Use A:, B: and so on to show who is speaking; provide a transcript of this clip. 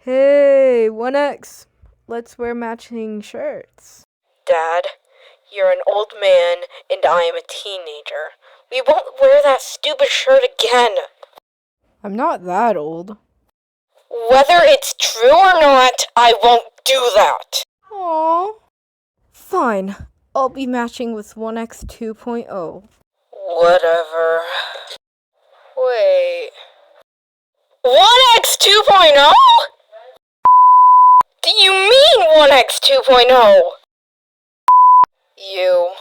A: Hey, 1X, let's wear matching shirts.
B: Dad, you're an old man and I am a teenager. We won't wear that stupid shirt again.
A: I'm not that old.
B: Whether it's true or not, I won't do that.
A: Aww. Fine, I'll be matching with 1X 2.0.
B: Whatever. Wait. 1X 2.0? Do you mean 1X 2.0? You